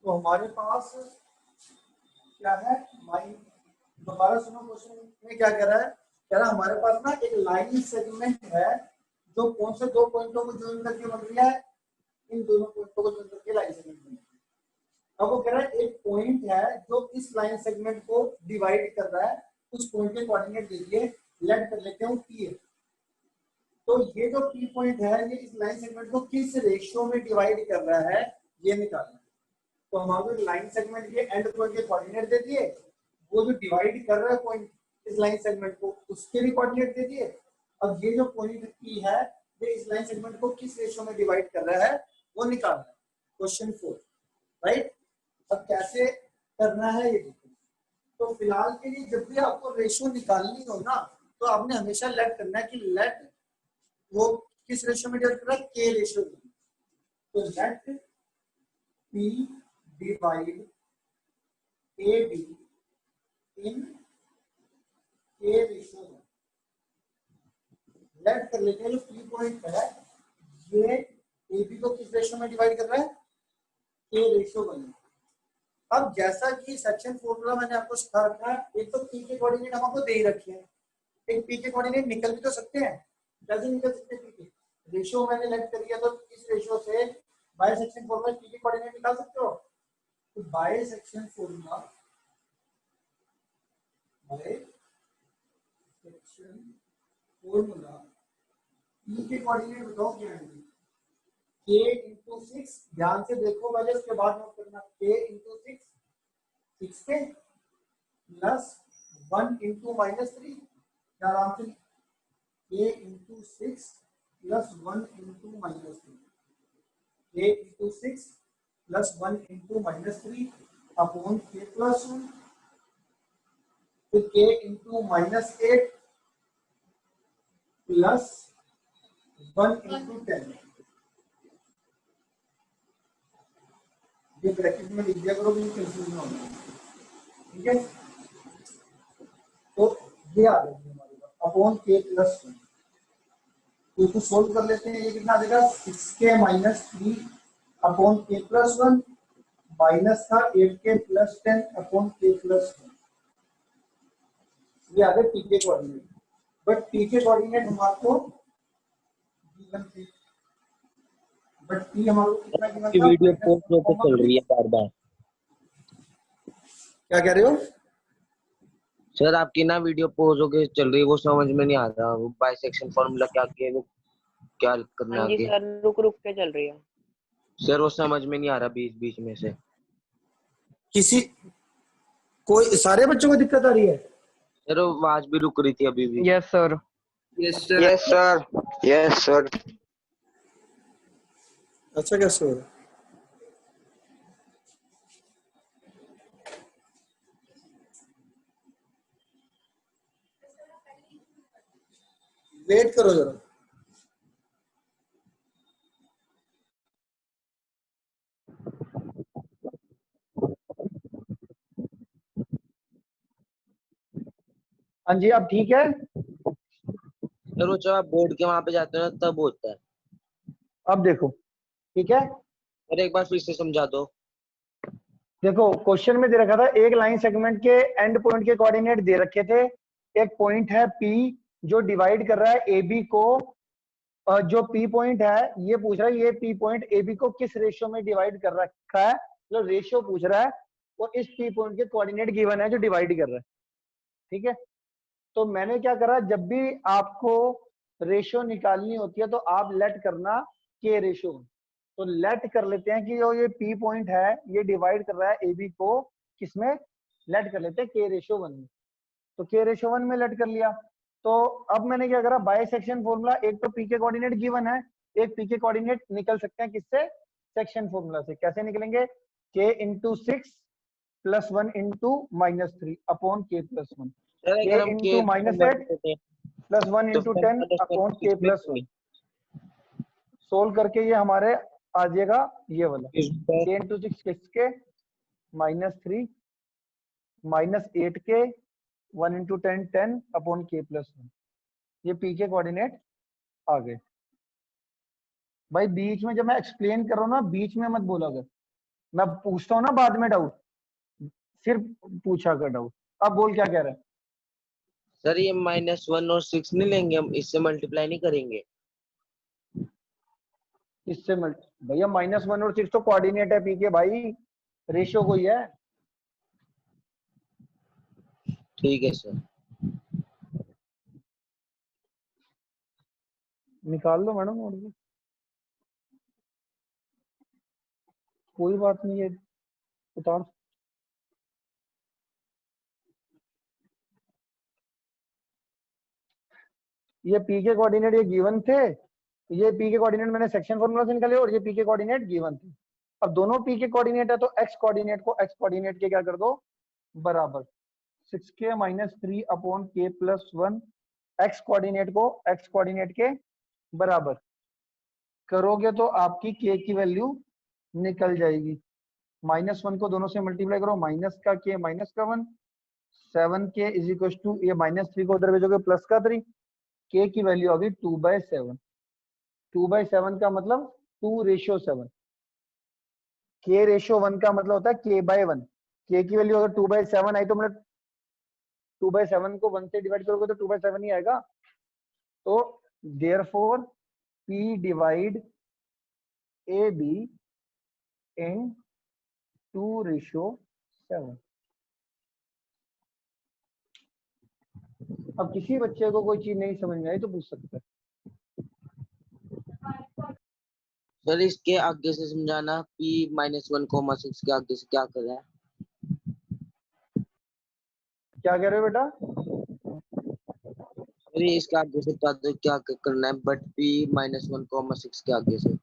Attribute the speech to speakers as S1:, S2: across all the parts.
S1: तो हमारे पास क्या है, माइन, दोबारा सुनो क्वेश्चन में क्या कह रहा है, कह रहा है हमारे पास ना एक लाइन सेगमेंट है जो कौन से दो पॉइंटों को ज्वाइन करके बन रही है, इन दोनों पॉइंटों को ज्वाइन करके लाइन सेगमेंट बन रही है। अब वो कह रहा है एक पॉइंट है जो इस लाइन सेगमेंट को डिवाइड कर रहा है, उस पॉइंट के कोऑर्डिनेट दीजिए, लेट कर लेते हैं पी है। तो ये जो पी पॉइंट है ये इस लाइन सेगमेंट को किस रेशियो में डिवाइड कर रहा है ये निकालना है। तो हमारे लाइन सेगमेंट के एंड पॉइंट के कोऑर्डिनेट दे दिए, वो जो डिवाइड कर रहा है पॉइंट इस लाइन सेगमेंट को उसके भी कोऑर्डिनेट दे दिए। अब ये जो पॉइंट पी है ये इस लाइन सेगमेंट को किस रेशियो में डिवाइड कर रहा है वो निकालना है, क्वेश्चन 4, राइट। अब कैसे करना है ये देखो। तो फिलहाल के लिए जब भी आपको रेशियो निकालनी हो ना तो आपने हमेशा लेट करना है कि लेट वो किस रेशियो में डिवाइड कर रहा है, के रेशियो में। तो let P divide A B in K ratio में। लेट कर लेते हैं जो पी पॉइंट है ये ए बी को किस रेशियो में डिवाइड कर रहा है, के रेशियो में। अब जैसा कि सेक्शन फॉर्मूला मैंने आपको सिखा रखा है, एक तो पी के कोऑर्डिनेट हम आपको दे ही रखे हैं, एक पी के कोऑर्डिनेट निकल भी तो सकते हैं, कैसे निकल सकते हैं, पी के रेशियो मैंने लेट कर दिया तो इस रेशियो से बाय सेक्शन फॉर्मूला पी के कोऑर्डिनेट निकाल सकते हो। तो by section formula, by section formula P के कोऑर्डिनेट बताओ क्या है, k इंटू 6, ध्यान से देखो पहले उसके बाद नोट करना, k इंटू 6, 6 के प्लस 1 इंटू -3, क्या आराम से k into 6 plus 1 into -3, k into 6 plus 1 into -3 upon k plus 1, फिर k इंटू -8 प्लस 1 इंटू 10, ये ब्रैकेट में लिख दिया करो भी कंफ्यूजन हो जाए, ठीक है। तो ये आ जाएगी हमारे पास अपॉन के प्लस 1, तो इसको सोल्व कर लेते हैं, ये कितना आ जाएगा 6k माइनस 3 अपॉन के प्लस 1 माइनस था 8k प्लस 10 अपॉन के प्लस 1, ये आ गए पी के कोऑर्डिनेट। बट पी के कोऑर्डिनेट हमारे को गिवन थे, बट पी हमारे को कितना गिवन था,
S2: वीडियो पॉज होकर चल रही है बार बार।
S1: क्या कह रहे हो
S2: सर, आपकी ना वीडियो पॉज होकर चल रही है, वो समझ में नहीं आ रहा, वो बाइसेक्शन फार्मूला क्या किया, वो क्या करना
S3: है।
S2: आगे।
S3: सर रुक रुक के चल रही है
S2: सर, वो समझ में नहीं आ रहा बीच बीच में से।
S1: किसी कोई सारे बच्चों को दिक्कत आ रही है,
S2: सर वो आवाज भी रुक रही थी अभी भी।
S4: Yes sir,
S2: yes sir, yes sir.
S1: अच्छा कैसे हो रहा है, वेट करो जरा। हाँ जी अब ठीक है,
S2: सर वो जब आप बोर्ड के वहां पे जाते हो ना तब होता है।
S1: अब देखो ठीक है,
S2: सर एक बार फिर से समझा दो।
S1: देखो क्वेश्चन में दे रखा था एक लाइन सेगमेंट के एंड पॉइंट के कोऑर्डिनेट दे रखे थे, एक पॉइंट है P जो डिवाइड कर रहा है AB को, जो P पॉइंट है ये पूछ रहा है ये P पॉइंट AB को किस रेशियो में डिवाइड कर रखा है, मतलब रेशियो पूछ रहा है, और इस P पॉइंट के कोऑर्डिनेट गिवन है जो डिवाइड कर रहा है, ठीक है। तो मैंने क्या करा, जब भी आपको रेशियो निकालनी होती है तो आप लेट करना के रेशियो, तो लेट कर लेते हैं कि जो ये पी पॉइंट है ये डिवाइड कर रहा है ए बी को किसमें, लेट कर लेते हैं के रेशियो 1 में, तो के रेशियो 1 में लेट कर लिया। तो अब मैंने क्या करा, बाय सेक्शन फॉर्मूला, एक तो पी के कोऑर्डिनेट गिवन है, एक पी के कोऑर्डिनेट निकल सकते हैं किससे, सेक्शन फॉर्मूला से। कैसे निकलेंगे, के इंटू 6 प्लस 1 इंटू -3 अपॉन के प्लस 1,
S2: सर
S1: के
S2: अगर हम
S1: इंटू -8 प्लस 1 इंटू 10 अपॉन के प्लस 1, सोल्व करके ये हमारे आ जाएगा ये वाला के इंटू 6 किसके -3 -8 के 1 इंटू 10 10 अपॉन के प्लस 1, ये पी के कोऑर्डिनेट आ गए। भाई बीच में जब मैं एक्सप्लेन कर रहा हूँ ना बीच में मत बोला कर,
S3: मैं पूछता हूँ ना बाद में डाउट, फिर पूछा कर डाउट। अब बोल क्या कह रहा है।
S2: सर ये -1 और 6 नहीं लेंगे हम, इससे मल्टीप्लाई नहीं करेंगे।
S3: इससे भैया -1 और 6 तो कोऑर्डिनेट है पी के भाई, रेशियो कोई है।
S2: ठीक है सर।
S3: निकाल लो मैडम, और कोई बात नहीं है, उतार। ये पी के कोऑर्डिनेट ये गिवन थे, ये पी के कोऑर्डिनेट मैंने सेक्शन फॉर्मूला से निकाले, और ये पी के कोऑर्डिनेट गिवन थे। अब दोनों पी के कोऑर्डिनेट है तो एक्स कोऑर्डिनेट को एक्स कोऑर्डिनेट के क्या कर दो, बराबर 6k - 3 upon k + 1, x coordinate को एक्स कोऑर्डिनेट के बराबर करोगे तो आपकी k की वैल्यू निकल जाएगी। -1 को दोनों से मल्टीप्लाई करो, माइनस का k माइनस का 1, 7k = ये -3 को उधर भेजोगे प्लस का 3, k की वैल्यू आ गई 2/7। 2/7 का मतलब 2:7। k रेशियो 1 का मतलब होता है k/1। k की वैल्यू अगर 2/7 आई तो मतलब 2/7 को 1 से डिवाइड करोगे तो 2/7 ही आएगा। तो देयरफॉर p डिवाइड ab इन 2:7। अब किसी बच्चे को कोई चीज नहीं समझ में आई तो पूछ सकता है।
S2: सर इसके आगे से समझाना, p-1, 6 के आगे से क्या कर रहा है।
S3: क्या कह रहे हो बेटा।
S2: सर ये इसके आगे से बता दो क्या करना है, बट p-1, 6 के आगे से।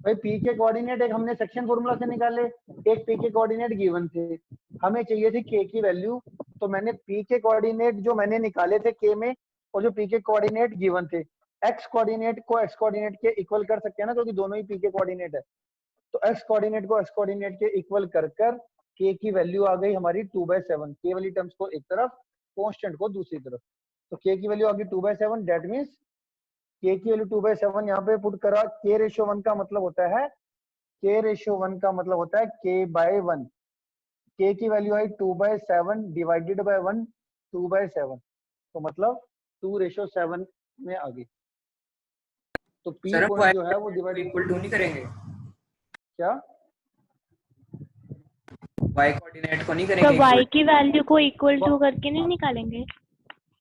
S3: भाई पी के कोऑर्डिनेट एक हमने सेक्शन फॉर्मूला से निकाले, एक पी के कोऑर्डिनेट गिवन थे, हमें चाहिए थी के की वैल्यू। तो मैंने पी के कोऑर्डिनेट जो मैंने निकाले थे के में, और जो पी के कोऑर्डिनेट गिवन थे, एक्स कोऑर्डिनेट को एक्स कोऑर्डिनेट के इक्वल कर सकते हैं ना, क्योंकि दोनों ही पी के कोऑर्डिनेट है। तो एक्स कोऑर्डिनेट को एक्स कोऑर्डिनेट के इक्वल कर के की वैल्यू आ गई हमारी 2/7। के वाली टर्म्स को एक तरफ, कांस्टेंट को दूसरी तरफ। तो के की वैल्यू आ गई 2/7। दैट मींस के की वैल्यू 2/7 यहाँ पे पुट करा। के रेशियो 1 का मतलब होता है, के रेशियो 1 का मतलब होता है k/1। के की वैल्यू आई 2/7 डिवाइडेड बाय 1, 2/7, तो मतलब 2:7 में आ गई। तो p
S4: सर
S3: पॉइंट जो है वो डिवाइड
S4: इक्वल टू नहीं करेंगे,
S3: क्या,
S4: y कोऑर्डिनेट को नहीं
S5: तो
S4: करेंगे
S5: y
S4: इक्वल।
S5: की वैल्यू को इक्वल टू करके नहीं निकालेंगे।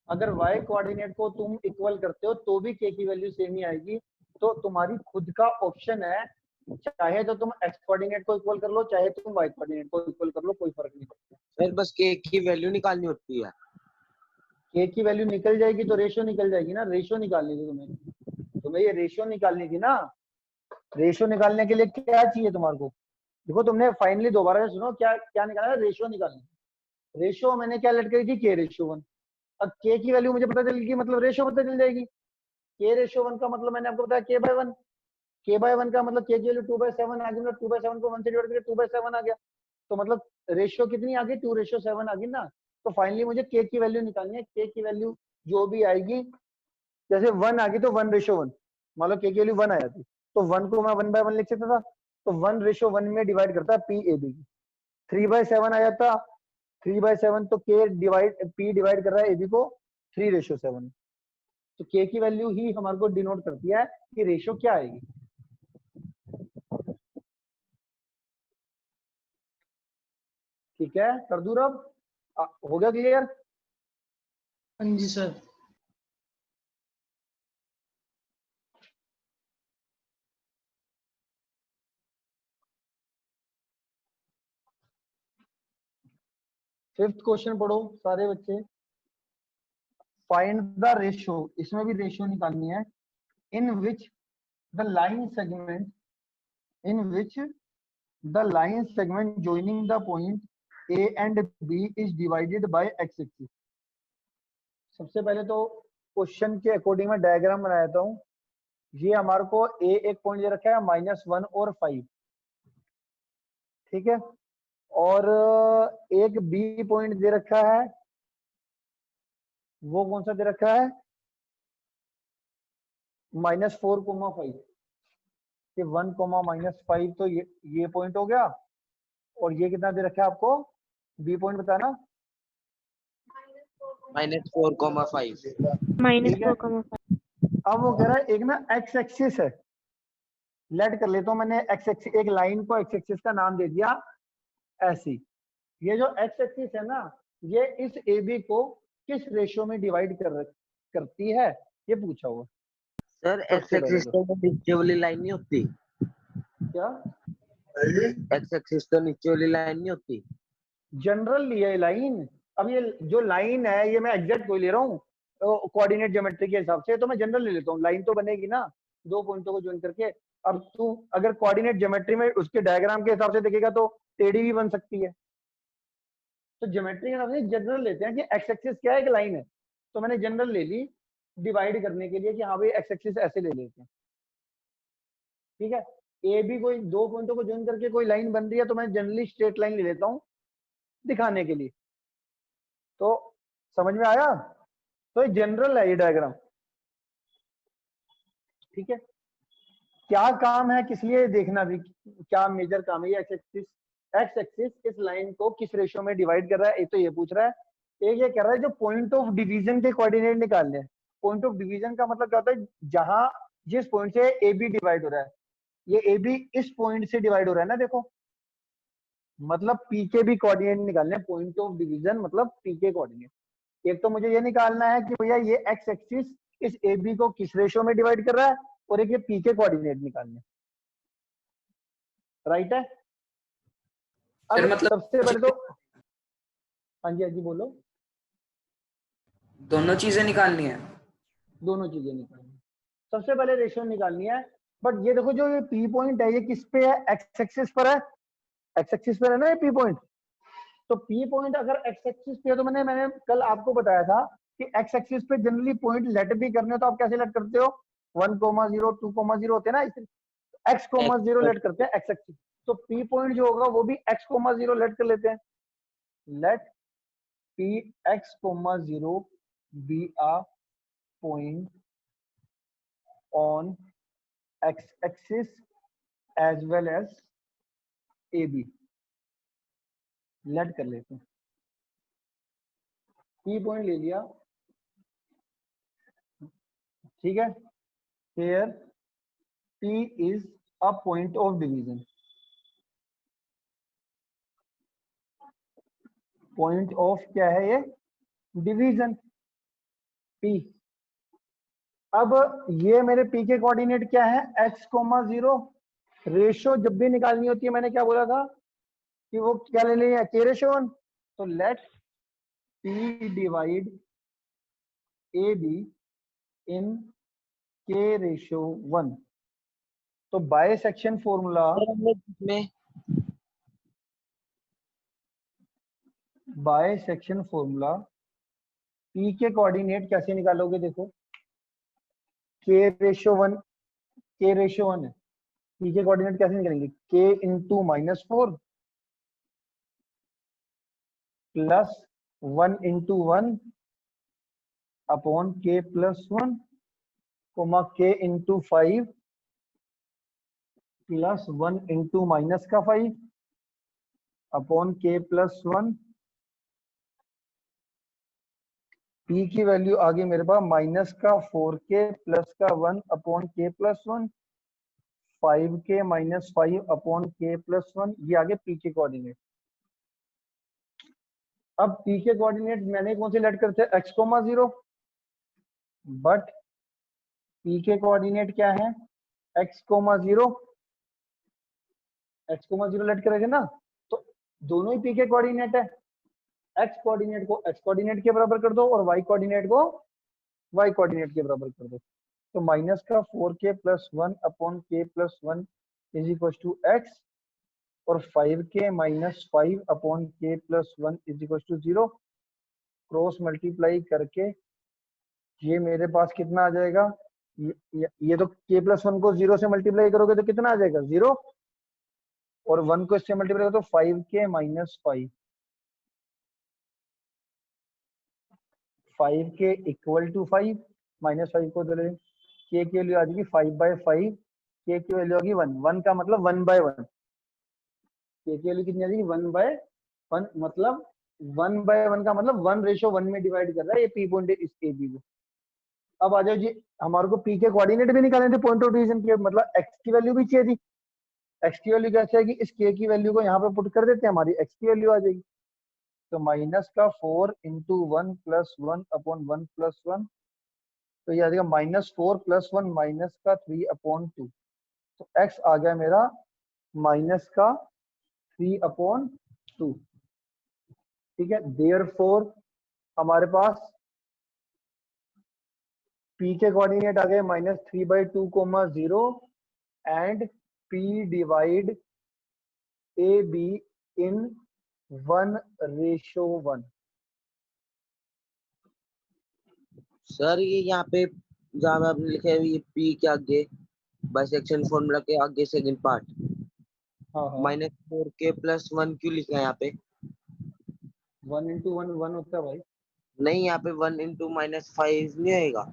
S3: अगर y कोऑर्डिनेट को तुम इक्वल करते हो तो भी k की वैल्यू सेम ही आएगी। तो तुम्हारी खुद का ऑप्शन है, चाहे तो तुम x कोऑर्डिनेट को इक्वल कर लो, चाहे तुम y कोऑर्डिनेट को इक्वल कर लो, कोई फर्क नहीं पड़ता।
S2: सर बस k की वैल्यू निकालनी होती है।
S3: k की वैल्यू निकल जाएगी तो रेशियो निकल जाएगी ना। रेशियो निकालनी थी तुम्हें ये रेशियो निकालनी थी ना। रेशियो निकालने के लिए क्या चाहिए तुम्हारे को, देखो तुमने फाइनली दोबारा से सुनो क्या क्या निकाला है। रेशियो निकालनी। रेशियो मैंने क्या लेट करी थी, k रेशियो 1। अब k की वैल्यू मुझे पता चल गई, मतलब रेशियो पता चल जाएगी। k रेशियो 1 का मतलब मैंने आपको बताया k/1। k/1 का मतलब k की वैल्यू 2/7 आ गई, मतलब 2/7 को 1 से डिवाइड करके 2/7 आ गया। तो मतलब रेशियो कितनी आ गई, 2:7 आ गई ना। तो फाइनली मुझे k की वैल्यू निकालनी है। k की वैल्यू जो भी आएगी, जैसे 1 आ गई तो 1:1, मान लो k की वैल्यू 1 आ जाती तो 1 को मैं 1/1 लिख सकता था। तो 1:1 में डिवाइड करता है p ab की। 3/7 आ जाता, 3/7 तो k डिवाइड p डिवाइड कर रहा है ab को 3:7। तो k की वैल्यू ही हमारे को डिनोट करती है कि रेशियो क्या आएगी। ठीक है, कर दूं अब, हो गया क्लियर।
S1: हाँ जी सर।
S3: फिफ्थ क्वेश्चन पढ़ो सारे बच्चे। फाइंड द रेशियो, इसमें भी रेशियो निकालनी है। In which the line segment, in which the line segment joining the point A and B is divided by x axis। सबसे पहले तो क्वेश्चन के अकॉर्डिंग मैं डायग्राम बना देता हूँ। ये हमारे को A एक पॉइंट दे रखा है -1 और 5, ठीक है, और एक B पॉइंट दे रखा है, वो कौन सा दे रखा है, -4, 5। ये 1, -5 तो ये पॉइंट हो गया। और ये कितना दे रखा है आपको, बी पॉइंट बताना।
S2: -4,5।
S3: ठीक है,
S5: -4,5।
S3: अब वो कह रहा है एक ना एक्स एक्सिस है, लेट कर लेता हूँ मैंने एक्स एक्सिस, एक लाइन को एक्स एक्सिस का नाम दे दिया ऐसी। ये जो एक्स एक्सिस है ना, ये इस ए बी को किस रेशियो में डिवाइड करती है, ये पूछा हुआ।
S2: सर एक्स
S3: सबसे पहले
S2: एक्सिस तो नीचे वाली लाइन नहीं होती?
S3: क्या
S2: एक्स एक्सिस तो नीचे वाली लाइन नहीं होती?
S3: जनरल ये लाइन, अब ये जो लाइन है ये मैं एग्जैक्ट कोई ले रहा हूँ कोऑर्डिनेट ज्योमेट्री के हिसाब से, तो मैं जनरल ले लेता हूँ, लाइन तो बनेगी ना दो पॉइंटों को ज्वाइन करके। अब तू अगर कोऑर्डिनेट ज्योमेट्री में उसके डायग्राम के हिसाब से देखेगा तो टेढ़ी भी बन सकती है, तो ज्योमेट्री के हिसाब से जनरल लेते हैं कि एक्स एक्सिस क्या है, एक लाइन है, तो मैंने जनरल ले ली डिवाइड करने के लिए कि हाँ भाई एक्स एक्सिस ऐसे ले लेते हैं। ठीक है, ए बी कोई दो पॉइंटों को ज्वाइन करके कोई लाइन बन रही है, तो मैं जनरली स्ट्रेट लाइन ले लेता हूँ दिखाने के लिए। तो समझ में आया, तो ये जनरल है ये डायग्राम। ठीक है, क्या काम है, किस लिए देखना भी, क्या मेजर काम है, ये एक्स एक्सिस इस लाइन को किस रेशियो में डिवाइड कर रहा है, एक तो ये पूछ रहा है। एक ये कह रहा है जो पॉइंट ऑफ डिवीजन के कोऑर्डिनेट निकालने हैं। पॉइंट ऑफ डिवीजन का मतलब क्या होता है, जहां जिस पॉइंट से ए बी डिवाइड हो रहा है, ये ए बी इस पॉइंट से डिवाइड हो रहा है ना, देखो मतलब पी के भी कोऑर्डिनेट निकालने, पॉइंट ऑफ डिवीजन मतलब पी के कोऑर्डिनेट। एक तो मुझे ये निकालना है कि भैया ये एक्स एक्सिस इस ए बी को किस रेशियो में डिवाइड कर रहा है, और एक ये पी के कोऑर्डिनेट निकालने। राइट है, अब
S4: सर मतलब
S3: सबसे पहले तो हाँ जी बोलो।
S4: दोनों चीजें निकालनी है।
S3: दोनों चीजें निकालनी है, सबसे पहले रेशियो निकालनी है। बट ये देखो जो ये पी पॉइंट है ये किस पे है, एक्स एक्सिस पर है, एक्स एक्सिस पर है ना ये पी पॉइंट। तो पी पॉइंट अगर एक्स एक्सिस पे है, तो मैंने कल आपको बताया था कि एक्स एक्सिस पे जनरली पॉइंट लेट भी करने हो तो आप कैसे लेट करते हो, 1,0 2,0 होते हैं ना, एक्स कोमा जीरो लेट करते हैं एक्स एक्सिस। तो पी पॉइंट जो होगा वो भी एक्स कोमा जीरो लेट कर लेते हैं, let P x comma zero be a point on x axis as well as A B, let कर लेते हैं। पी पॉइंट ले लिया, ठीक है, here P is a point of division, point of क्या है ये, डिवीजन P। अब ये मेरे P के कोऑर्डिनेट क्या है, x, 0। रेशियो जब भी निकालनी होती है मैंने क्या बोला था कि वो क्या ले लें, K रेशियो 1। तो let P divide A B in K ratio 1। तो by section formula, by section formula P के कोऑर्डिनेट कैसे निकालोगे, देखो K रेशियो 1, K रेशियो 1 है, P के कोऑर्डिनेट कैसे निकलेंगे, K into -4 plus 1 into 1 upon K plus 1 comma K into 5 plus 1 into minus का 5 अपॉन K प्लस 1। P की वैल्यू आ गई मेरे पास माइनस का 4K प्लस का 1 upon K plus 1, 5K minus 5 upon K plus 1, ये आगे P के कोऑर्डिनेट। अब P के कोऑर्डिनेट मैंने कौन से लेट करते हैं, x, 0, बट P के कोऑर्डिनेट क्या है, x, 0, x, 0 लेट करेंगे ना, तो दोनों ही P के कोऑर्डिनेट है, x कोऑर्डिनेट को x कोऑर्डिनेट के बराबर कर दो और y कोऑर्डिनेट को y कोऑर्डिनेट के बराबर कर दो। तो माइनस का 4K plus 1 upon K plus 1 is equal to x, और 5K minus 5 upon K plus 1 is equal to 0। Cross multiply करके ये मेरे पास कितना आ जाएगा, ये तो K प्लस 1 को 0 से मल्टीप्लाई करोगे तो कितना आ जाएगा 0, और 1 को इससे मल्टीप्लाई करो तो 5K minus 5, 5K equal to 5, minus 5 को दे, K की वैल्यू आ जाएगी 5/5, K की वैल्यू होगी 1, 1 का मतलब 1/1, के की वैल्यू कितनी आ जाएगी 1/1, मतलब 1/1 का मतलब 1:1 में डिवाइड कर रहा है ये पी पॉइंट इस ए बी को। अब आ जाओ जी, हमारे को पी के कोऑर्डिनेट भी निकालने थे पॉइंट ऑफ डिवीजन के, मतलब एक्स की वैल्यू भी चाहिए थी। एक्स की वैल्यू कैसे आएगी, इस के की वैल्यू को यहाँ पे पुट कर देते हैं, हमारी एक्स की वैल्यू आ जाएगी। तो माइनस का 4 इंटू 1 प्लस 1 अपॉन 1 प्लस 1, तो ये आ जाएगा -4 + 1 माइनस का 3/2। तो एक्स आ गया मेरा माइनस का 3/2। ठीक है, देयरफॉर हमारे पास पी के कोऑर्डिनेट आ गए -3/2, 0 and P divide A B in 1:1।
S2: Sir ये यहाँ पे जहाँ पे आपने लिखा है ये पी के आगे बाइसेक्शन फॉर्मूला के आगे सेकंड पार्ट
S3: हाँ हाँ,
S2: -4k + 1 क्यों लिखा है यहाँ पे?
S3: 1 इंटू 1 1 होता है भाई।
S2: नहीं, यहाँ पे 1 × -5 नहीं होएगा?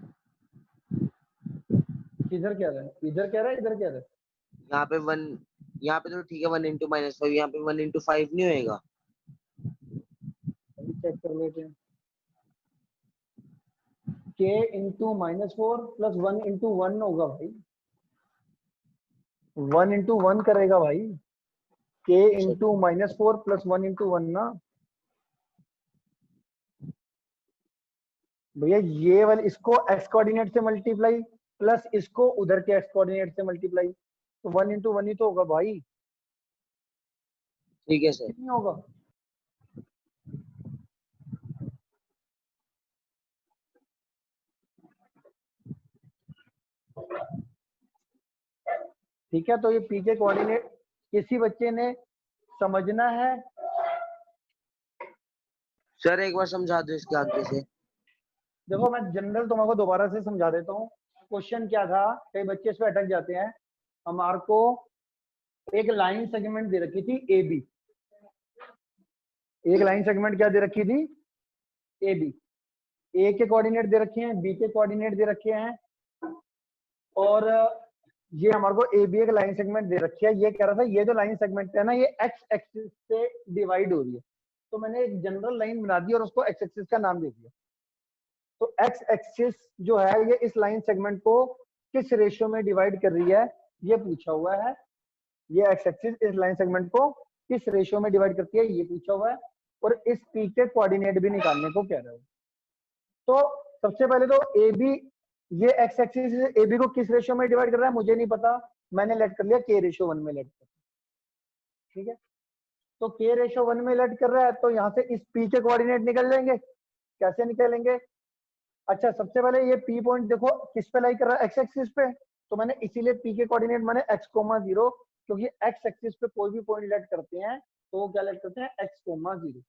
S3: किधर कह रहा है, इधर कह रहा है, इधर कह रहा है?
S2: यहाँ पे 1, यहाँ पे तो ठीक है 1 × -5, यहाँ पे 1 × 5 नहीं होएगा?
S3: अभी चेक कर लेते हैं। k इंटू -4 प्लस 1 इंटू 1 होगा भाई, 1 इंटू 1 करेगा भाई, k इंटू -4 प्लस 1 इंटू 1 ना भैया। ये वाले इसको x कोऑर्डिनेट से मल्टीप्लाई प्लस इसको उधर के x कोऑर्डिनेट से मल्टीप्लाई, तो 1 इंटू 1 ही तो होगा भाई,
S2: ठीक है सर।
S3: कितनी होगा? ठीक है, तो ये p के कोऑर्डिनेट किसी बच्चे ने समझना है?
S2: सर एक बार समझा दो इसके आगे से।
S3: देखो मैं जनरल तुम्हारे दोबारा से समझा देता हूँ। क्वेश्चन क्या था, कई बच्चे इस पे अटक जाते हैं। हमारे को एक लाइन सेगमेंट दे रखी थी ए बी, एक लाइन सेगमेंट क्या दे रखी थी, ए बी। ए के कोऑर्डिनेट दे रखे हैं, बी के कोऑर्डिनेट दे रखे हैं, और ये हमारे को ए बी एक लाइन सेगमेंट दे रखी है। ये कह रहा था ये जो लाइन सेगमेंट है ना, ये एक्स एक्सिस से डिवाइड हो रही है, तो मैंने एक जनरल लाइन बना दी और उसको एक्स एक्सिस का नाम दे दिया। तो एक्स एक्सिस जो है ये इस लाइन सेगमेंट को किस रेशियो में डिवाइड कर रही है, ये पूछा हुआ है। ये एक्स एक्सिस इस लाइन सेगमेंट को किस रेशियो में डिवाइड करती है, ये पूछा हुआ है, और इस पी के कोऑर्डिनेट भी निकालने को कह रहे हो। तो सबसे पहले तो ए बी, ये एक्स एक्सिस ए बी को किस रेशियो में डिवाइड कर रहा है मुझे नहीं पता, मैंने लेट कर लिया k:1 में लेट कर। ठीक है, तो k:1 में लेट कर रहा है, तो यहाँ से इस p के कोऑर्डिनेट निकल जाएंगे। कैसे निकलेंगे? अच्छा, सबसे पहले ये p पॉइंट देखो किस पे लाई कर रहा है, एक्स एक्सिस पे, तो मैंने इसीलिए p के कोऑर्डिनेट मैंने x,0, क्योंकि एक्स एक्सिस पे कोई भी पॉइंट लेट करते हैं तो वो क्या लेट करते हैं, x,0।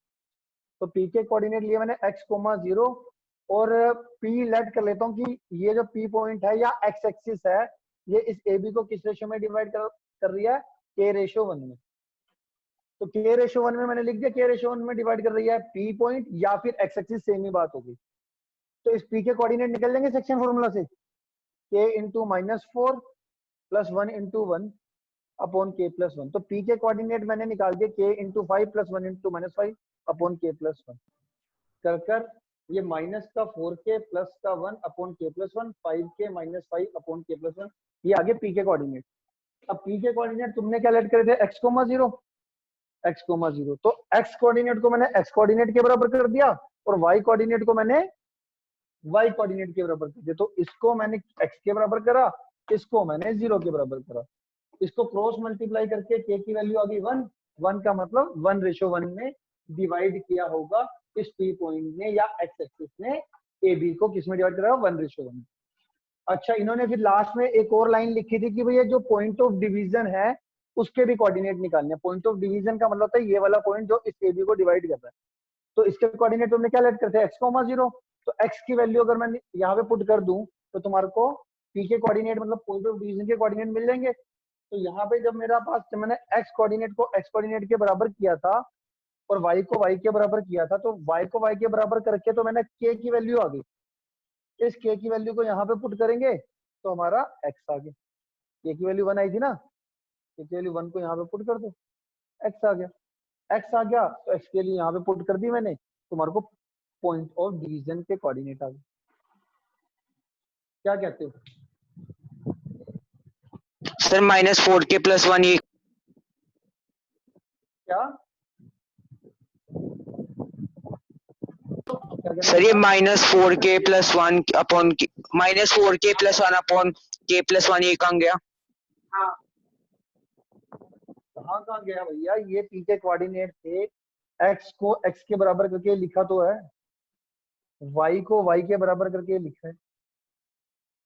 S3: तो p के कोऑर्डिनेट लिए मैंने x,0, और p लेट कर लेता हूँ कि ये जो p पॉइंट है या x एक्सिस है, ये इस AB को किस रेशियो में डिवाइड कर रही है, k:1 में। तो k:1 में मैंने लिख दिया, k:1 में डिवाइड कर रही है p पॉइंट या फिर x एक्सिस, सेम ही बात होगी। तो इस p के कोऑर्डिनेट निकल लेंगे सेक्शन फॉर्मूला से, k into -4 plus 1 into 1 upon k plus 1। तो p के कोऑर्डिनेट मैंने निकाल दिए k into 5 plus 1 into -5 upon k plus 1। कर ये माइनस का 4k प्लस का 1 upon k plus 1, 5k - 5 upon k plus 1, ये आगे p के कोऑर्डिनेट। अब p के कोऑर्डिनेट तुमने क्या लेट करे थे, x,0, x,0। तो x कोऑर्डिनेट को मैंने x कोऑर्डिनेट के बराबर कर दिया और y कोऑर्डिनेट को मैंने y कोऑर्डिनेट के बराबर कर दिया। तो इसको मैंने x के बराबर करा, इसको मैंने 0 के बराबर करा। इसको क्रॉस मल्टीप्लाई करके k की वैल्यू आ गई 1, 1 का मतलब 1:1 में डिवाइड किया होगा इस p पॉइंट ने या x एक्सिस ने ए बी को किस में डिवाइड करा, 1:1। अच्छा, इन्होंने फिर लास्ट में एक और लाइन लिखी थी कि भैया जो पॉइंट ऑफ डिवीजन है उसके भी कोऑर्डिनेट निकालने हैं। पॉइंट ऑफ डिवीजन का मतलब होता है ये वाला पॉइंट जो इस ए बी को डिवाइड कर रहा है। तो इसके कोऑर्डिनेट तुमने क्या लेट करते हैं, x,0। तो x की वैल्यू अगर मैं यहाँ पे पुट कर दूं तो तुम्हारे को p के कोऑर्डिनेट मतलब पॉइंट ऑफ डिवीजन के कोऑर्डिनेट मिल जाएंगे। तो यहाँ पे जब मेरा पास, जब मैंने x कोऑर्डिनेट को x कोऑर्डिनेट के बराबर किया था और y को y के बराबर किया था, तो y को y के बराबर करके तो मैंने k की वैल्यू आ गई। इस k की वैल्यू को यहाँ पे पुट करेंगे तो हमारा x आ गया। k की वैल्यू 1 आई थी ना, k की वैल्यू 1 को यहाँ पे पुट कर दो, एक्स आ गया। एक्स आ गया तो एक्स की वैल्यू यहाँ पे पुट कर दी मैंने, तुम्हारे को पॉइंट ऑफ डिवीजन के कोऑर्डिनेट आ गए। क्या कहते हो?
S2: सर -4k + 1 ये
S3: क्या क्या कहना
S2: सर ये
S3: बेटा?
S2: -4k + 1 upon -4k + 1 upon k + 1 ये कहाँ गया?
S3: कहाँ गया भैया? ये पी के कोऑर्डिनेट थे, एक्स को एक्स के बराबर करके लिखा तो है, वाई को वाई के बराबर करके लिखा है।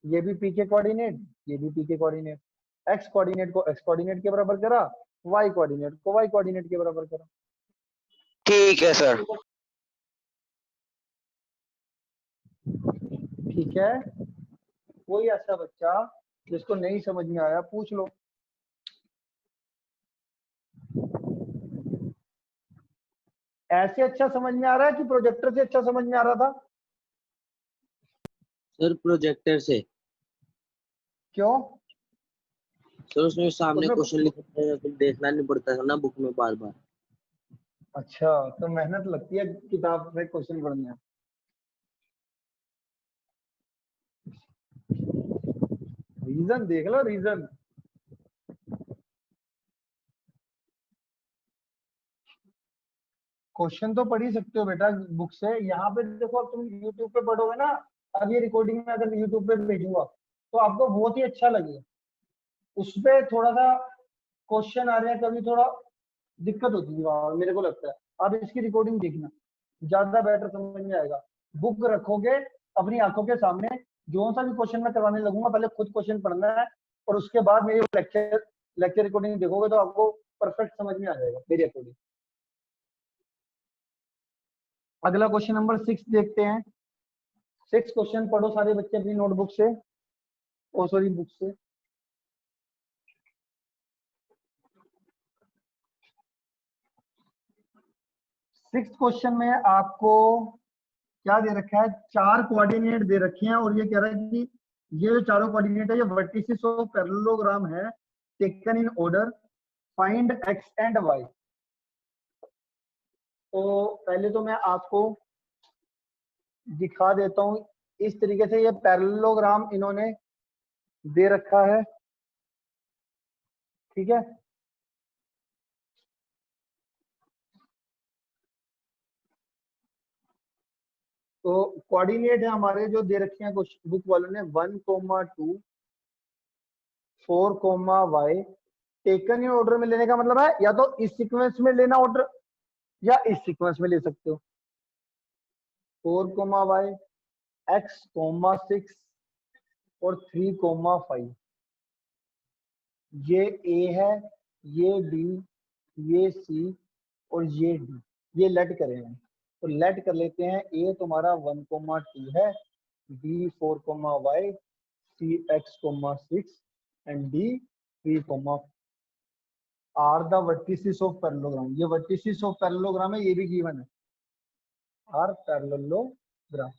S3: ये भी पी के कोऑर्डिनेट, ये भी पी के कोऑर्डिनेट। एक्स कोऑर्डिनेट को एक्स कोऑर्डिनेट के बराबर करा, वाई कोऑर्डिनेट को वाई कोऑर्डिनेट के बराबर करा।
S2: ठीक है सर।
S3: ठीक है, कोई ऐसा बच्चा जिसको नहीं समझ में आया पूछ लो। ऐसे अच्छा समझ में आ रहा है कि प्रोजेक्टर से अच्छा समझ में आ रहा था?
S2: सर प्रोजेक्टर से।
S3: क्यों?
S2: सर उसमें सामने
S3: उसमें
S2: क्वेश्चन लिखा है तो देखना नहीं पड़ता था ना बुक में बार बार।
S3: अच्छा, तो मेहनत लगती है किताब से क्वेश्चन पढ़ने में। रीजन देख लो, रीजन। क्वेश्चन तो पढ़ ही सकते हो बेटा बुक से। यहाँ पे देखो, अब तुम यूट्यूब पे पढ़ोगे ना, अब ये रिकॉर्डिंग में अगर यूट्यूब पे भेजूंगा तो आपको बहुत ही अच्छा लगेगा। उस पे थोड़ा सा क्वेश्चन आ रहे हैं, कभी थोड़ा दिक्कत होती है वहाँ, मेरे को लगता है। आप इसकी रिकॉर्डिंग देखना, ज्यादा बेटर समझ में आएगा। बुक रखोगे अपनी आंखों के सामने, जो सा भी क्वेश्चन मैं करवाने लगूंगा पहले खुद क्वेश्चन पढ़ना है, और उसके बाद मेरी लेक्चर रिकॉर्डिंग देखोगे तो आपको परफेक्ट समझ में आ जाएगा मेरे अकॉर्डिंग। अगला क्वेश्चन नंबर 6 देखते हैं। 6 क्वेश्चन पढ़ो सारे बच्चे अपनी नोटबुक से, ओ सॉरी बुक से। 6 क्वेश्चन में आपको क्या दे रखा है? 4 कोऑर्डिनेट दे रखे हैं, और ये कह रहा है कि ये जो चारों कोऑर्डिनेट है ये वर्टिसेस ऑफ पैरेललोग्राम है taken in order, find x and y. तो पहले तो मैं आपको दिखा देता हूं, इस तरीके से ये पैरेललोग्राम इन्होंने दे रखा है, ठीक है। तो कोऑर्डिनेट है हमारे जो दे रखे हैं बुक वालों ने, 1,2 4,y। टेकन इन ऑर्डर में लेने का मतलब है या तो इस सीक्वेंस में लेना ऑर्डर, या इस सीक्वेंस में ले सकते हो। 4,y, x, 6 और 3,5। ये a है, ये b, ये c और ये d। ये लेट करें हैं, तो लेट कर लेते हैं। a तुम्हारा 1,2 है, b 4,y, c x, 6 and d 3,5 are the vertices of parallelogram. ये वर्टिसेस ऑफ पैरेललोग्राम है, ये भी गिवन है, आर पैरेललोग्राम।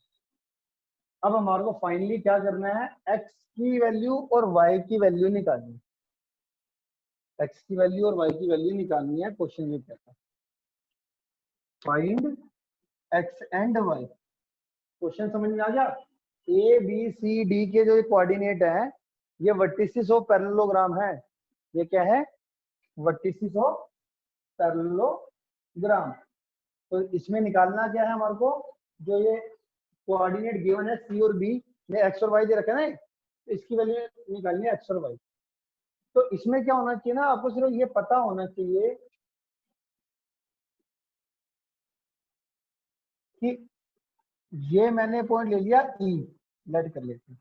S3: अब हमारे को फाइनली क्या करना है? x की वैल्यू और y की वैल्यू निकालनी है। x की वैल्यू और y की वैल्यू निकालनी है। क्वेश्चन ये कहता है find x and y। Question समझ में आ गया? ए बी सी डी के जो कोऑर्डिनेट है ये वर्टिसेस ऑफ पैरेललोग्राम है। ये क्या है? Vertices of parallelogram. तो इसमें निकालना क्या है हमारे को? जो ये कोऑर्डिनेट गिवन है सी और बी में एक्स और वाई दे रखे ना, इसकी वैल्यू निकालनी है एक्स और वाई। तो इसमें क्या होना चाहिए ना, आपको सिर्फ ये पता होना चाहिए कि ये मैंने पॉइंट ले लिया ई, लेट कर लेते हैं।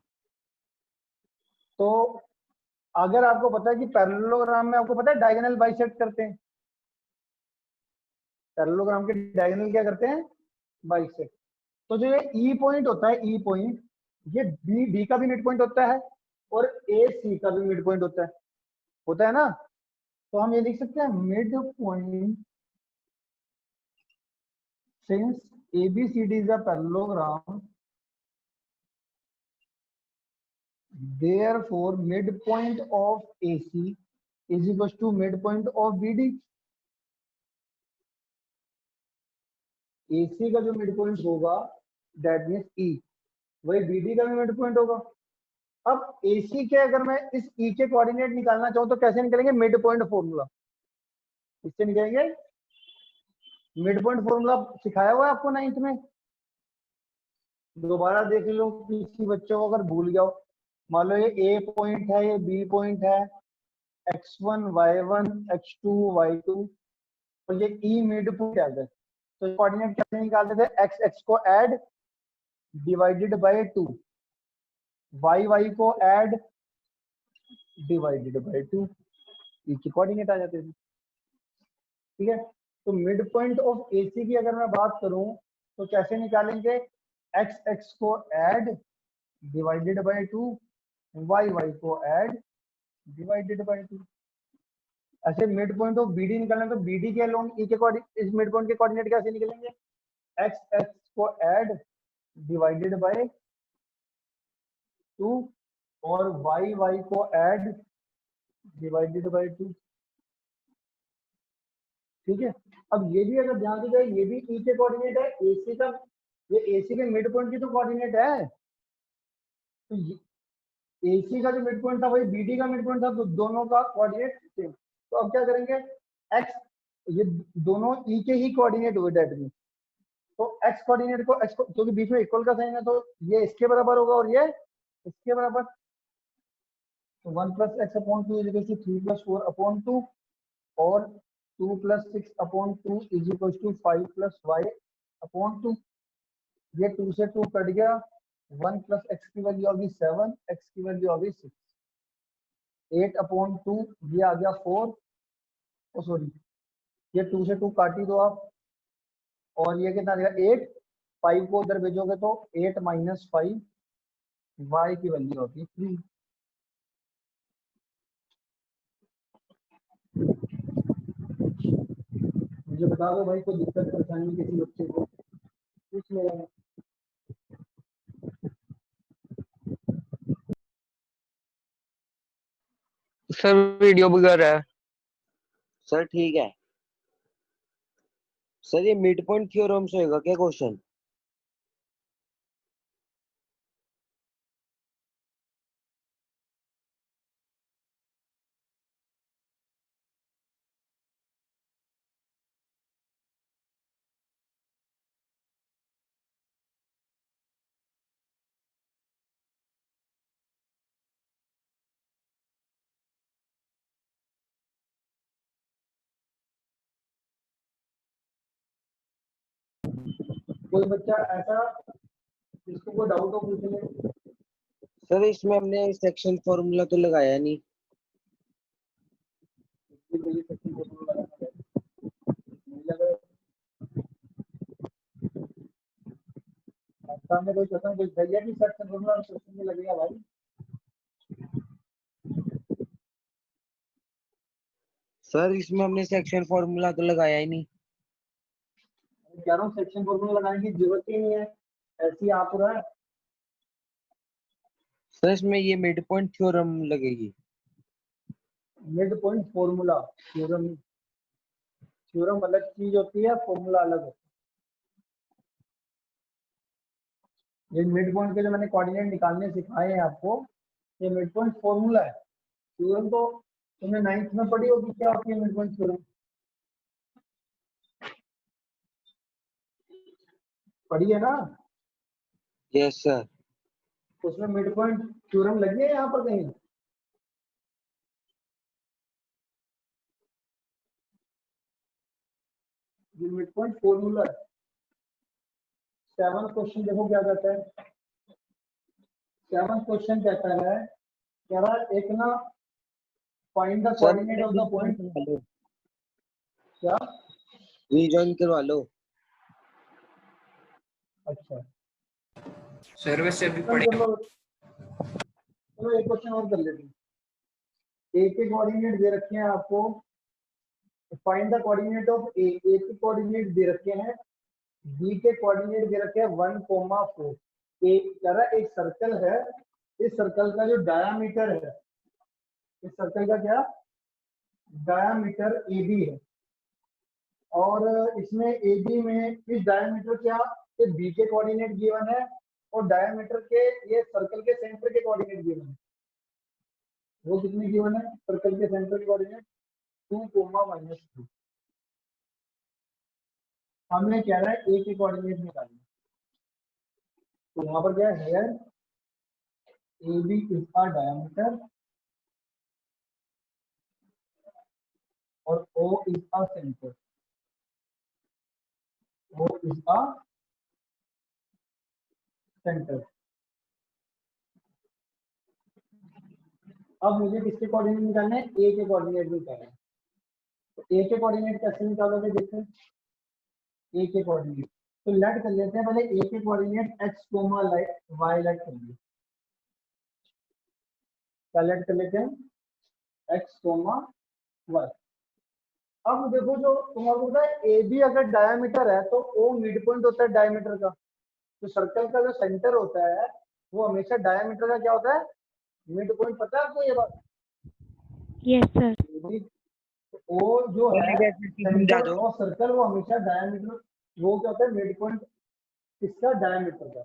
S3: तो अगर आपको पता है कि पैरेललोग्राम में आपको पता है डायगोनल बाइसेक्ट करते हैं, पैरेललोग्राम के डायगोनल क्या करते हैं? बाइसेक्ट। तो जो ये ई पॉइंट होता है, ई पॉइंट, ये बी डी का भी मिड पॉइंट होता है और ए सी का भी मिड पॉइंट होता है ना। तो हम ये लिख सकते हैं mid point since ABCD is a parallelogram, therefore midpoint of AC is equals to midpoint of BD। AC का जो मिड पॉइंट होगा दैट मीन्स E, वही BD का भी मिड पॉइंट होगा। अब AC के अगर मैं इस E के कोऑर्डिनेट निकालना चाहूँ तो कैसे निकलेंगे? मिड पॉइंट फॉर्मूला, इससे निकलेंगे। मिड पॉइंट फॉर्मूला सिखाया हुआ है आपको 9th में, दोबारा देख लो किसी बच्चों को अगर भूल गया हो। मान लो ये A पॉइंट है, ये B पॉइंट है, x1 y1 x2 y2 और ये E मिड पॉइंट है। तो कोऑर्डिनेट कैसे निकालते थे? x x को add divided by 2, y y को ऐड डिवाइडेड बाय 2, E की कोऑर्डिनेट आ जाते थे। ठीक है, तो मिड पॉइंट ऑफ AC की अगर मैं बात करूं तो कैसे निकालेंगे? x x को add divided by 2, y y को ऐड डिवाइडेड बाय 2। ऐसे मिड पॉइंट ऑफ BD निकालना तो BD के अलोंग E के कोऑर्डिनेट, इस मिड पॉइंट के कोऑर्डिनेट कैसे निकलेंगे? x x को ऐड डिवाइडेड बाय 2 और y y को ऐड डिवाइडेड बाय 2। ठीक है, अब ये भी अगर ध्यान दिया जाए, ये भी E के कोऑर्डिनेट है, AC का, ये AC के मिड पॉइंट की तो कोऑर्डिनेट है। तो AC का जो मिड पॉइंट था वही BD का मिड पॉइंट था, तो दोनों का कोऑर्डिनेट सेम। तो अब क्या करेंगे? x, ये दोनों E के ही कोऑर्डिनेट हुए डेट में, तो x कोऑर्डिनेट को x को, क्योंकि बीच में इक्वल का साइन है तो ये इसके बराबर होगा और ये इसके बराबर। तो 1 + x अपॉन 2 = 3 + 4 अपॉन 2 और 2 + 6 अपॉन 2 = 5 + y अपॉन 2। ये 2 से 2 कट गया, 1 + x की वैल्यू आ गई 7, x की वैल्यू आ गई 6, 8 अपॉन 2 ये आ गया 4, ओ सॉरी ये 2 से 2 काट ही दो आप, और ये कितना आ गया 8, 5 को उधर भेजोगे तो 8 - 5, y की वैल्यू होती है 3। मुझे बता दो भाई, कोई दिक्कत परेशानी किसी बच्चे को पूछ लेगा।
S4: सर वीडियो बगैर है।
S2: सर ठीक है। सर ये मिड पॉइंट थ्योरम से होगा क्या क्वेश्चन?
S3: कोई बच्चा ऐसा जिसको कोई डाउट हो पूछ ले।
S2: सर इसमें हमने सेक्शन फॉर्मूला तो लगाया नहीं।
S3: सामने कोई क्वेश्चन कोई भैया की सेक्शन फॉर्मूला क्वेश्चन में लगेगा भाई।
S2: सर इसमें हमने सेक्शन फॉर्मूला तो लगाया ही नहीं।
S3: कह रहा हूँ सेक्शन फॉर्मूला लगाने की जरूरत ही नहीं है, ऐसे ही आप रहा है।
S2: सर इसमें ये मिड पॉइंट थ्योरम लगेगी।
S3: Mid point formula, theorem, theorem अलग चीज होती है, फॉर्मूला अलग होता है। ये मिड पॉइंट के जो मैंने कोऑर्डिनेट निकालने सिखाए हैं आपको, ये मिड पॉइंट फॉर्मूला है। थ्योरम तो तुमने 9th में पढ़ी होगी, क्या होती है मिड पॉइंट थ्योरम? पढ़ी है ना?
S2: Yes sir.
S3: उसमें मिड पॉइंट थ्योरम लगी है यहाँ पर कहीं? ये मिड पॉइंट फॉर्मूला है। 7th क्वेश्चन देखो क्या कहता है। 7th क्वेश्चन कहता है, कह रहा है एक ना find the
S2: sir
S3: coordinate of the point. क्या?
S2: रीजॉइन करवा लो।
S3: अच्छा
S4: सर्विस से भी
S3: चलो
S4: पढ़े।
S3: चलो चलो एक क्वेश्चन और कर लेते हैं। ए के कोऑर्डिनेट दे रखे हैं आपको, फाइंड द कोऑर्डिनेट ऑफ ए। ए के कोऑर्डिनेट दे रखे हैं, बी के कोऑर्डिनेट दे रखे हैं 1,4। ए कह रहा है एक सर्कल है, इस सर्कल का जो डायामीटर है, इस सर्कल का क्या डायामीटर AB है। और इसमें AB में इस डायमीटर क्या के B के कोऑर्डिनेट गिवन है और डायमीटर के ये सर्कल के सेंटर के कोऑर्डिनेट गिवन है। वो कितने गिवन है सर्कल के सेंटर के कोऑर्डिनेट 2, -3। हमें कह रहा है A के कोऑर्डिनेट निकालना। तो यहाँ पर क्या है here AB is a diameter और O is a centre. O is a centre. अब मुझे किसके कोऑर्डिनेट निकालने हैं A के कोऑर्डिनेट निकालने हैं। तो A के कोऑर्डिनेट कैसे निकालोगे देखते हैं। A के कोऑर्डिनेट तो लेट कर लेते हैं पहले A के कोऑर्डिनेट x, y लेट कर लिए। क्या लेट कर लेते हैं x, y। अब देखो जो तुम्हारा होता है AB अगर डायमीटर है तो O मिड पॉइंट होता है डायमीटर का। तो सर्कल का जो सेंटर होता है वो हमेशा डायमीटर का क्या होता है मिड पॉइंट। पता है आपको ये बात?
S5: Yes sir.
S3: वो जो है
S2: समझा
S3: सेंटर
S2: दो।
S3: और सर्कल वो हमेशा डायमीटर वो क्या होता है मिड पॉइंट इसका डायमीटर का।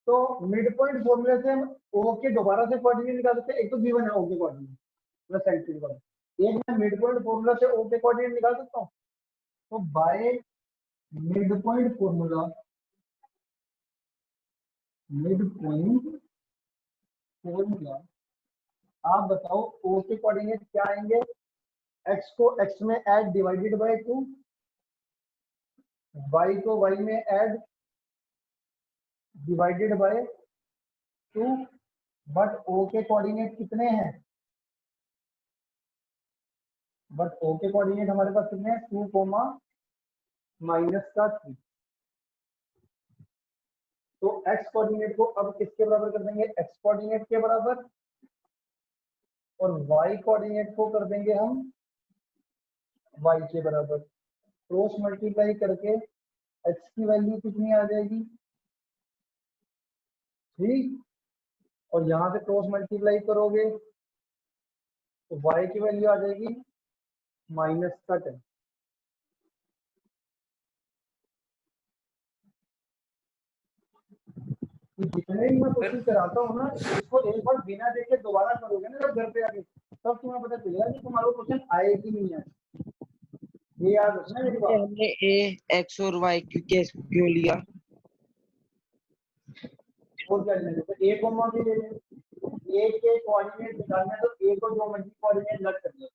S3: तो मिड पॉइंट फॉर्मूले से हम ओ के दोबारा से कोऑर्डिनेट निकाल सकते हैं। एक तो गिवन है ओ के कोऑर्डिनेट प्लस सेंटर का। एक मैं मिड पॉइंट फॉर्मूला से ओ के कोऑर्डिनेट निकाल सकता हूँ। तो बाय मिड पॉइंट फॉर्मूला आप बताओ ओ के कोऑर्डिनेट क्या आएंगे। x को x में ऐड डिवाइडेड बाय 2, y को y में add divided by 2। But o के कोऑर्डिनेट कितने हैं? बट o के कोऑर्डिनेट हमारे पास कितने हैं 2, -3। तो x कोऑर्डिनेट को अब किसके बराबर कर देंगे x कोऑर्डिनेट के बराबर और y कोऑर्डिनेट को कर देंगे हम y के बराबर। क्रॉस मल्टीप्लाई करके x की वैल्यू कितनी आ जाएगी 3 और यहाँ से क्रॉस मल्टीप्लाई करोगे तो y की वैल्यू आ जाएगी -10। जितने भी मैं क्वेश्चन कराता हूँ ना इसको एक बार बिना देखे दोबारा करोगे ना जब घर पे आके तब तुम्हें पता चलेगा कि तुम्हारा क्वेश्चन आए कि नहीं आए। ये याद रखना मेरी बात।
S2: हमने A, X और Y क्यों लिया?
S3: और क्या लेंगे तो A को भी ले लेंगे। A के कोऑर्डिनेट निकालना है तो A को जो मर्जी कोऑर्डिनेट लग कर ले।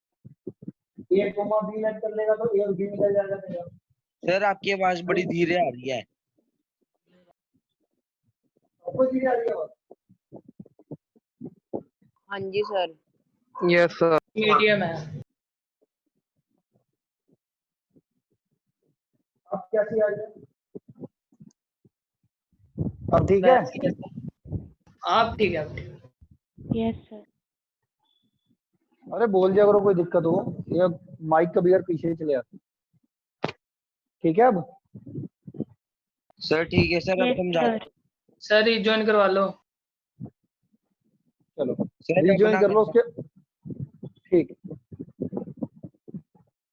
S3: A को B लग कर लेगा तो A और B निकल जाएगा मेरा।
S2: सर आपकी आवाज बड़ी धीरे आ रही है।
S3: आपको धीरे आ रही है बात?
S4: हाँ जी सर।
S6: Yes sir.
S4: मीडियम है।
S3: अब कैसी आ रही है? अब ठीक है?
S4: आप ठीक है।
S5: Yes sir.
S3: अरे बोल दिया करो कोई दिक्कत हो। ये माइक कभी यार पीछे ही चले जाते। ठीक है अब?
S2: सर ठीक है सर अब
S5: यस
S2: समझा
S5: सर।
S2: दो।
S4: सर रिजॉइन करवा लो।
S3: चलो
S2: सर
S3: रिजॉइन
S2: अपना
S3: कर लो उसके। ठीक।